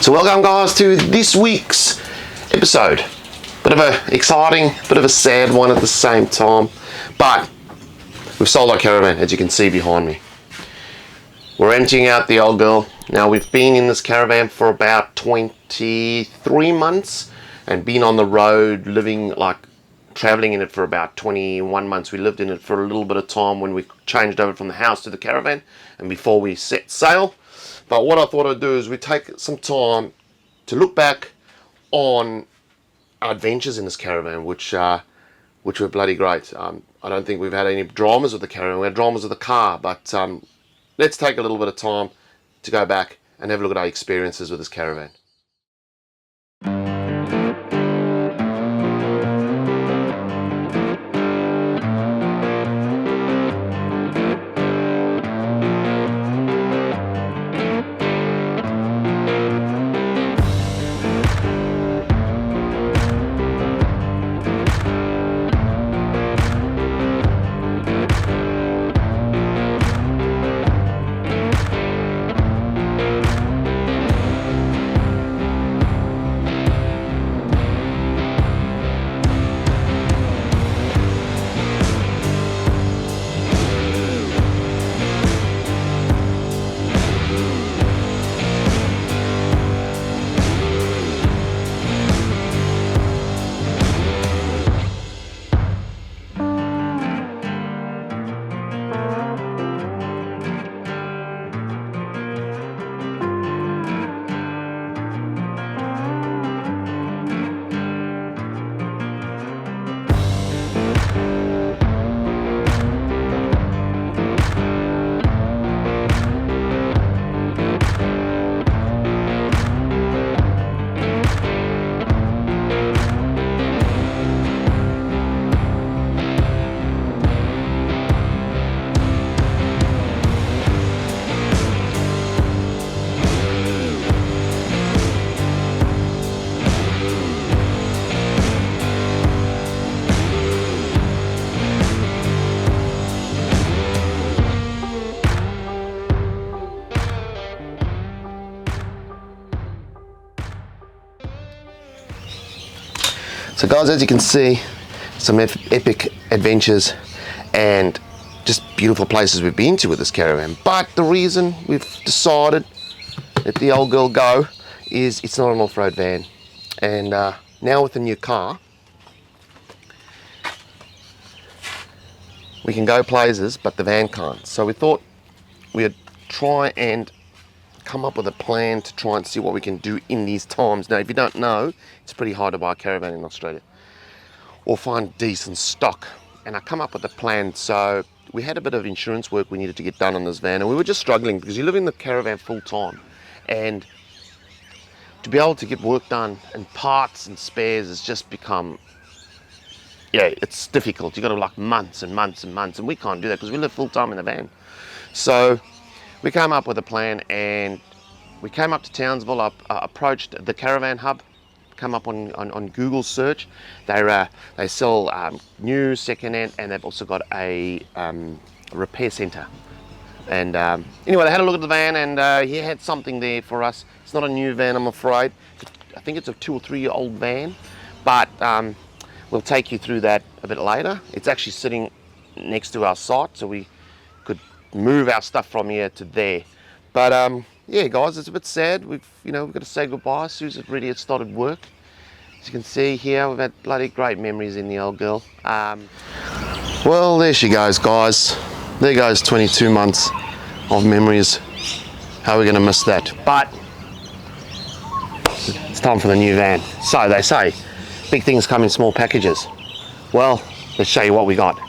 So welcome guys to this week's episode. Bit of a exciting, bit of a sad one at the same time, but we've sold our caravan, as you can see behind me. We're emptying out the old girl. Now we've been in this caravan for about 23 months and been on the road living, traveling in it for about 21 months. We lived in it for a little bit of time when we changed over from the house to the caravan and before we set sail. But what I thought I'd do is we take some time to look back on our adventures in this caravan, which were bloody great. I don't think we've had any dramas with the caravan. We had dramas with the car, but let's take a little bit of time to go back and have a look at our experiences with this caravan. So guys, as you can see, some epic adventures and just beautiful places we've been to with this caravan. But the reason we've decided let the old girl go is it's not an off-road van. And now with the new car, we can go places, but the van can't. So we thought we'd try and come up with a plan to try and see what we can do in these times. Now, if you don't know, it's pretty hard to buy a caravan in Australia or find decent stock. And I come up with a plan. So we had a bit of insurance work we needed to get done on this van, and we were just struggling because you live in the caravan full time, and to be able to get work done and parts and spares has just become, it's difficult. You got to like months and months and months, and we can't do that because we live full time in the van. So we came up with a plan, and we came up to Townsville. I approached the Caravan Hub, come up on Google search. They sell new, second-hand, and they've also got a repair centre. And anyway, they had a look at the van, and he had something there for us. It's not a new van, I'm afraid. I think it's a 2 or 3 year old van, but we'll take you through that a bit later. It's actually sitting next to our site, so we could move our stuff from here to there. But yeah guys, it's a bit sad. We've got to say goodbye. Sue's already had started work. As you can see here, we've had bloody great memories in the old girl. Well, there she goes guys. There goes 22 months of memories. How are we going to miss that? But it's time for the new van. So they say big things come in small packages. Well, let's show you what we got.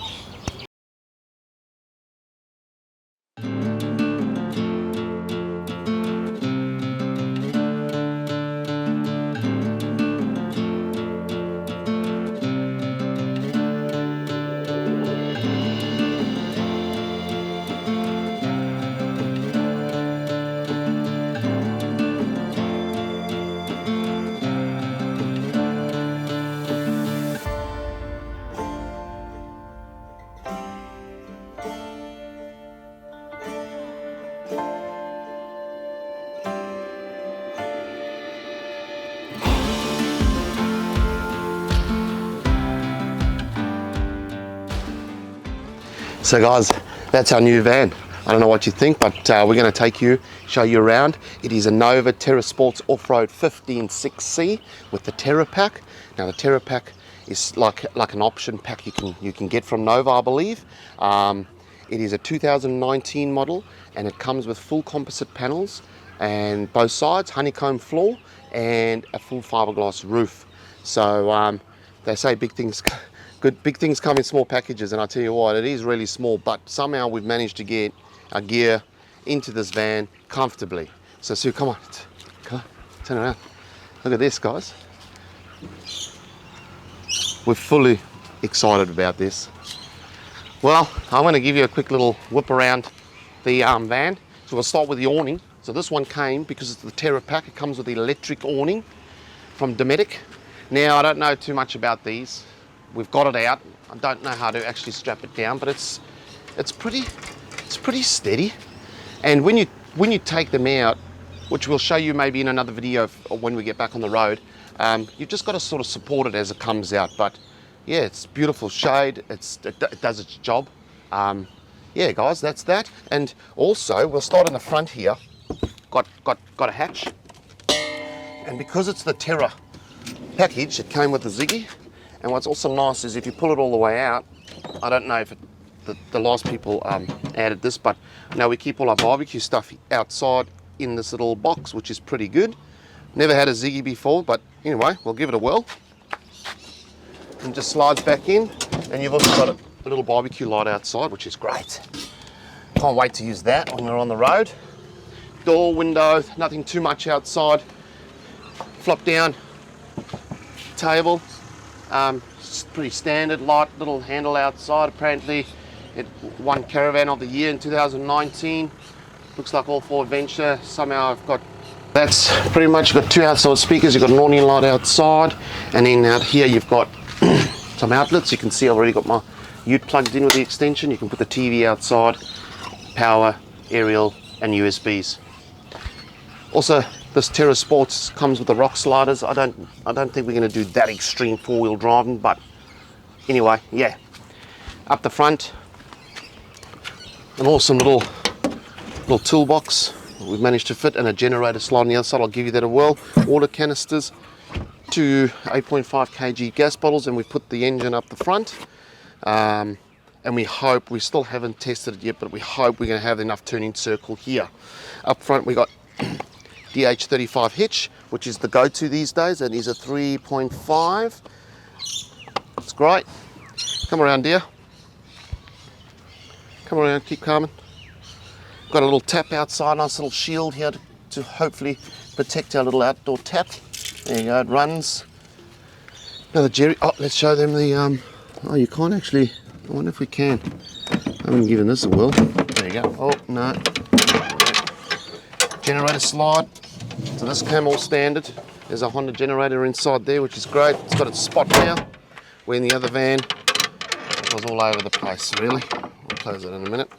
So guys, that's our new van. I don't know what you think, but we're going to show you around. It is a Nova Terra Sportz Off-Road 15.6C with the Terra Pack. Now the Terra Pack is like an option pack you can get from Nova, I believe. It is a 2019 model, and it comes with full composite panels and both sides, honeycomb floor, and a full fiberglass roof. So they say big things come in small packages, and I tell you what, it is really small, but somehow we've managed to get our gear into this van comfortably. So Sue, come on, turn around. Look at this, guys. We're fully excited about this. Well, I want to give you a quick little whip around the van. So we'll start with the awning. So this one came, because it's the Terra Pack, it comes with the electric awning from Deryck. Now, I don't know too much about these. We've got it out. I don't know how to actually strap it down, but it's pretty steady. And when you take them out, which we'll show you maybe in another video when we get back on the road, you've just got to sort of support it as it comes out. But yeah, it's beautiful shade. It does its job. Yeah, guys, that's that. And also, we'll start in the front here. Got a hatch, and because it's the Terra package, it came with a Ziggy. And what's also nice is if you pull it all the way out, I don't know if the last people added this, but now we keep all our barbecue stuff outside in this little box, which is pretty good. Never had a Ziggy before, but anyway, we'll give it a whirl. And just slides back in, and you've also got a little barbecue light outside, which is great. Can't wait to use that when we're on the road. Door, window, nothing too much outside. Flop down table. It's pretty standard, light little handle outside. Apparently it won Caravan of the Year in 2019. Looks like all for adventure. Somehow I've got, that's pretty much, got two outside speakers. You've got an awning light outside, and then out here you've got some outlets. You can see I've already got my ute plugged in with the extension. You can put the TV outside, power, aerial, and USBs. Also, this Terra Sportz comes with the rock sliders. I don't think we're going to do that extreme four-wheel driving, but anyway, yeah. Up the front, an awesome little toolbox we've managed to fit, and a generator slide on the other side. I'll give you that as well. Water canisters, two 8.5 kg gas bottles, and we've put the engine up the front. And we hope, we still haven't tested it yet, but we hope we're going to have enough turning circle here. Up front we got DH35 hitch, which is the go-to these days, and is a 3.5. It's great. Come around, dear. Come around, keep calming. Got a little tap outside, nice little shield here to hopefully protect our little outdoor tap. There you go, it runs. Another Jerry. Oh, let's show them the. Oh, you can't actually. I wonder if we can. I haven't given this a whirl. There you go. Oh no. Generator slide. So this came all standard. There's a Honda generator inside there, which is great. It's got its spot now. Where in the other van, it was all over the place, really. We'll close it in a minute.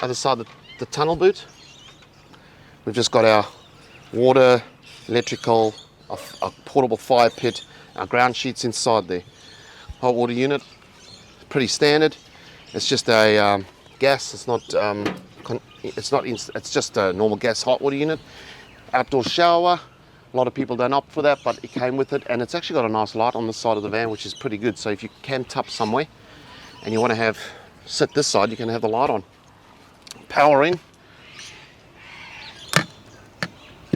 Other side, the tunnel boot. We've just got our water, electrical, a portable fire pit, our ground sheets inside there. Hot water unit, pretty standard. It's just a gas. It's just a normal gas hot water unit. Outdoor shower. A lot of people don't opt for that, but it came with it, and it's actually got a nice light on the side of the van, which is pretty good. So if you camp up somewhere and you want to sit this side, you can have the light on. Power in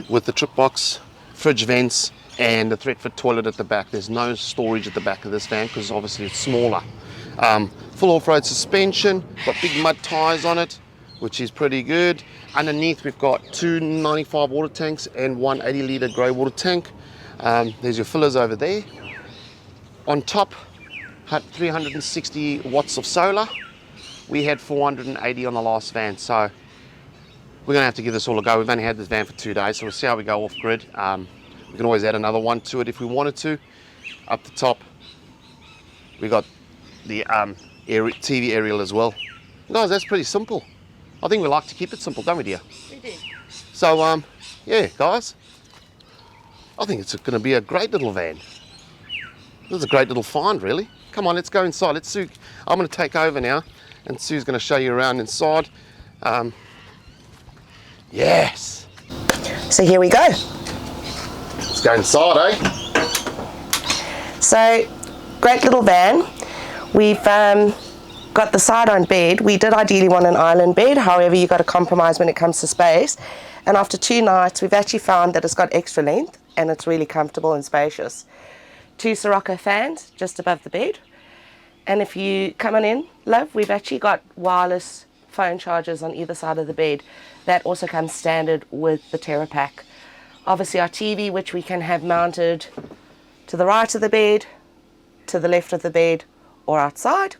with the trip box, fridge vents, and the thread-fit toilet at the back. There's no storage at the back of this van because obviously it's smaller. Full off-road suspension, got big mud tyres on it, which is pretty good. Underneath we've got two 95 water tanks and one 80 litre grey water tank. There's your fillers over there. On top, had 360 watts of solar. We had 480 on the last van, so we're gonna have to give this all a go. We've only had this van for 2 days, so we'll see how we go off grid. We can always add another one to it if we wanted to. Up the top, we got the TV aerial as well. Guys, that's pretty simple. I think we like to keep it simple, don't we, dear? We do. So, yeah, guys, I think it's going to be a great little van. This is a great little find, really. Come on, let's go inside. I'm going to take over now and Sue's going to show you around inside. Yes. So here we go. Let's go inside, eh? So, great little van. We've got the side-on bed. We did ideally want an island bed, however you've got to compromise when it comes to space. And after 2 nights, we've actually found that it's got extra length and it's really comfortable and spacious. 2 Sirocco fans just above the bed. And if you come on in, love, we've actually got wireless phone chargers on either side of the bed. That also comes standard with the Terra pack. Obviously our TV, which we can have mounted to the right of the bed, to the left of the bed, or outside.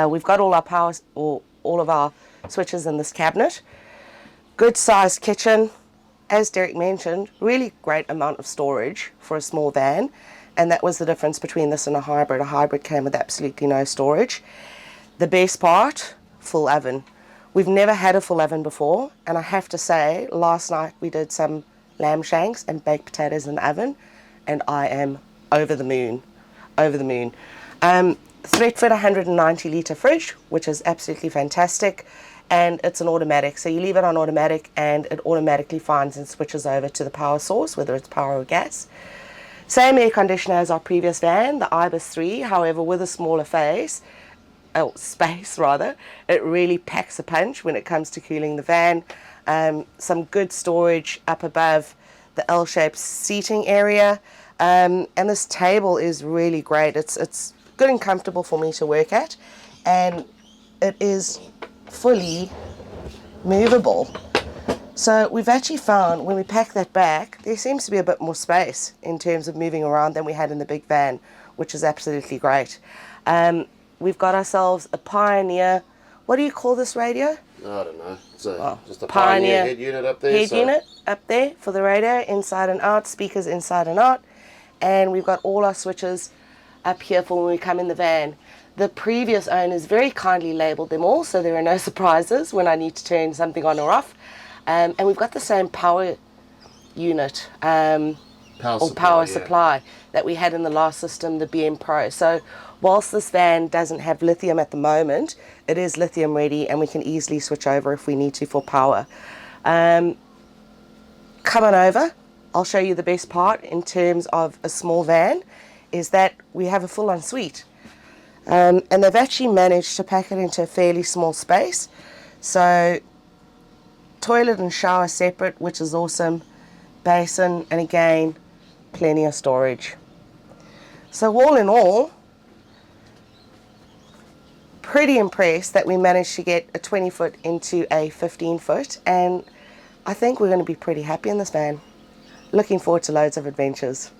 We've got all our power, or all of our switches in this cabinet. Good sized kitchen. As Deryck mentioned, really great amount of storage for a small van, and that was the difference between this and a hybrid. A hybrid came with absolutely no storage. The best part, full oven. We've never had a full oven before, and I have to say, last night we did some lamb shanks and baked potatoes in the oven, and I am over the moon. Over the moon. Thread-fit 190 litre fridge, which is absolutely fantastic. And it's an automatic, so you leave it on automatic and it automatically finds and switches over to the power source, whether it's power or gas. Same air conditioner as our previous van, the Ibis 3, however with a smaller space, it really packs a punch when it comes to cooling the van. Some good storage up above the L-shaped seating area, and this table is really great. It's good and comfortable for me to work at, and it is fully movable. So we've actually found when we pack that back, there seems to be a bit more space in terms of moving around than we had in the big van, which is absolutely great. We've got ourselves a Pioneer, what do you call this radio? I don't know. It's just a Pioneer head unit up there. Head unit up there for the radio, inside and out, speakers inside and out. And we've got all our switches up here for when we come in the van. The previous owners very kindly labelled them all, so there are no surprises when I need to turn something on or off. And we've got the same power unit, power supply that we had in the last system, the BM Pro. So whilst this van doesn't have lithium at the moment, it is lithium ready and we can easily switch over if we need to for power. Come on over. I'll show you the best part in terms of a small van, is that we have a full-on suite. And they've actually managed to pack it into a fairly small space. So toilet and shower separate, which is awesome. Basin, and again, plenty of storage. So all in all, pretty impressed that we managed to get a 20 foot into a 15 foot, and I think we're going to be pretty happy in this van. Looking forward to loads of adventures.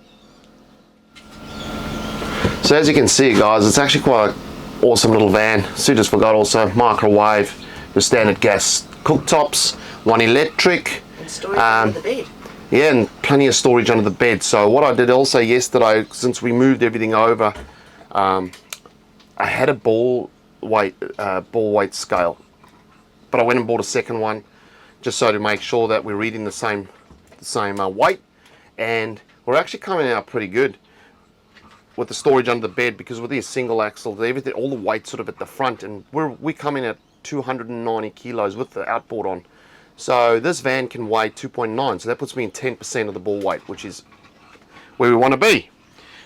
So as you can see, guys, it's actually quite an awesome little van. Sue just forgot also microwave, your standard gas cooktops, one electric. And storage under the bed. Yeah, and plenty of storage under the bed. So what I did also yesterday, since we moved everything over, I had a ball weight scale, but I went and bought a second one just so to make sure that we're reading the same weight, and we're actually coming out pretty good with the storage under the bed, because with these single axles, everything, all the weight sort of at the front, and we're coming at 290 kilos with the outboard on. So this van can weigh 2.9, so that puts me in 10% of the ball weight, which is where we want to be.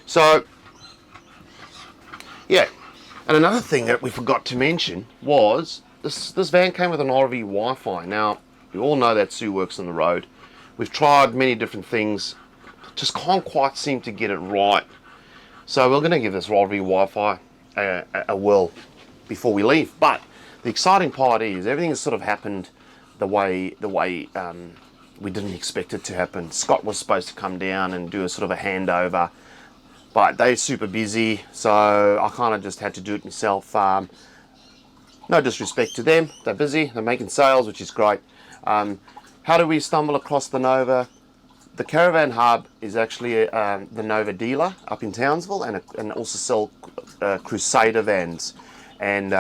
So yeah, and another thing that we forgot to mention was this van came with an RV Wi-Fi. Now you all know that Sue works on the road. We've tried many different things, just can't quite seem to get it right. So we're going to give this RV Wi-Fi a whirl before we leave. But the exciting part is everything has sort of happened the way we didn't expect it to happen. Scott was supposed to come down and do a sort of a handover, but they're super busy, so I kind of just had to do it myself. No disrespect to them, they're busy, they're making sales, which is great. How do we stumble across the Nova? The Caravan Hub is actually the Nova dealer up in Townsville, and also sell Crusader vans, and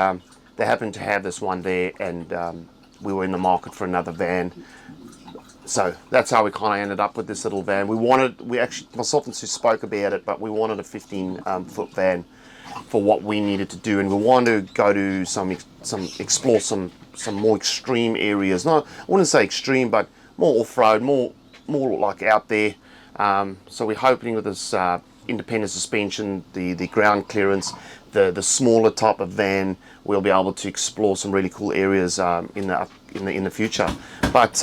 they happened to have this one there, and we were in the market for another van. So that's how we kind of ended up with this little van. We actually, myself and Sue spoke about it, but we wanted a 15 foot van. for what we needed to do, and we wanted to go to explore some more extreme areas. Not, I wouldn't say extreme, but more off-road, more like out there. So we're hoping with this independent suspension, the ground clearance, the smaller type of van, we'll be able to explore some really cool areas in the future. But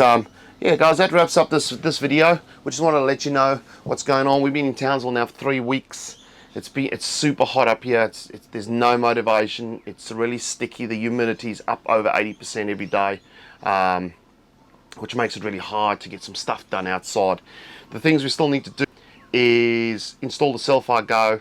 yeah, guys, that wraps up this video. We just wanted to let you know what's going on. We've been in Townsville now for 3 weeks. It's super hot up here. There's no motivation. It's really sticky. The humidity's up over 80% every day, which makes it really hard to get some stuff done outside. The things we still need to do is install the Self-Fire Go,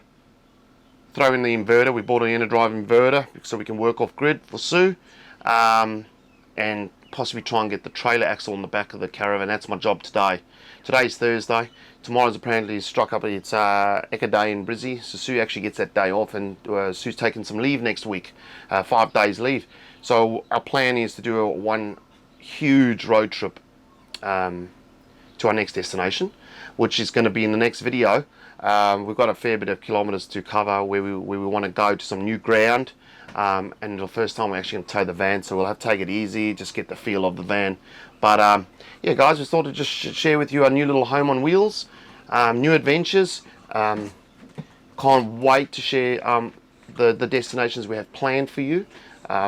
throw in the inverter. We bought an inner drive inverter so we can work off grid for Sue, and possibly try and get the trailer axle on the back of the caravan. That's my job today. Today's Thursday. Tomorrow's apparently struck up. It's Eka Day in Brisbane, so Sue actually gets that day off, and Sue's taking some leave next week, 5 days leave. So our plan is to do one huge road trip to our next destination, which is going to be in the next video. We've got a fair bit of kilometers to cover where we want to go to some new ground, and the first time we're actually going to tow the van, so we'll have to take it easy, just get the feel of the van. But yeah, guys, just thought to just share with you our new little home on wheels, new adventures. Can't wait to share the destinations we have planned for you.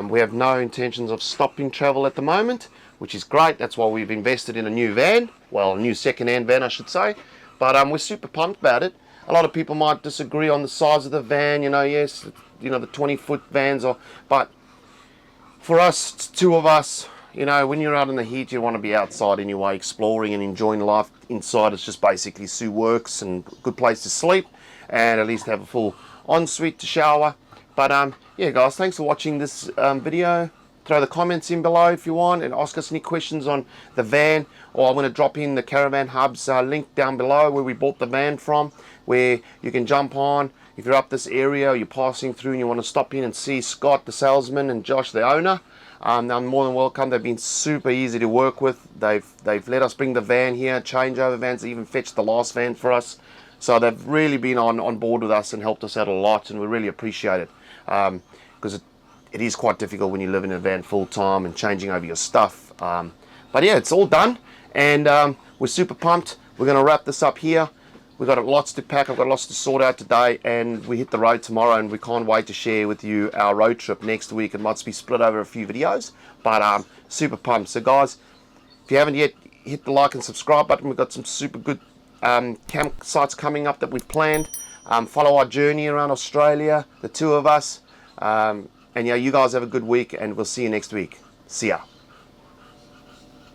We have no intentions of stopping travel at the moment, which is great. That's why we've invested in a new van, well, a new second-hand van, I should say. But we're super pumped about it. A lot of people might disagree on the size of the van. Yes, the 20-foot vans are, but for us, it's 2 of us. When you're out in the heat, you want to be outside anyway, exploring and enjoying life. Inside, it's just basically Sue works and good place to sleep, and at least have a full ensuite to shower. But yeah, guys, thanks for watching this video. Throw the comments in below if you want, and ask us any questions on the van, or I'm going to drop in the Caravan Hub's link down below where we bought the van from, where you can jump on. If you're up this area or you're passing through and you want to stop in and see Scott the salesman and Josh the owner, I'm more than welcome. They've been super easy to work with. They've let us bring the van here, changeover vans. They even fetched the last van for us, so they've really been on board with us and helped us out a lot, and we really appreciate it, because it is quite difficult when you live in a van full time and changing over your stuff. But yeah, it's all done, and we're super pumped. We're going to wrap this up here. We've got lots to pack. I've got lots to sort out today, and we hit the road tomorrow, and we can't wait to share with you our road trip next week. It might be split over a few videos, but super pumped. So guys, if you haven't yet, hit the like and subscribe button. We've got some super good campsites coming up that we've planned. Follow our journey around Australia, the 2 of us. And yeah, you guys have a good week, and we'll see you next week. See ya.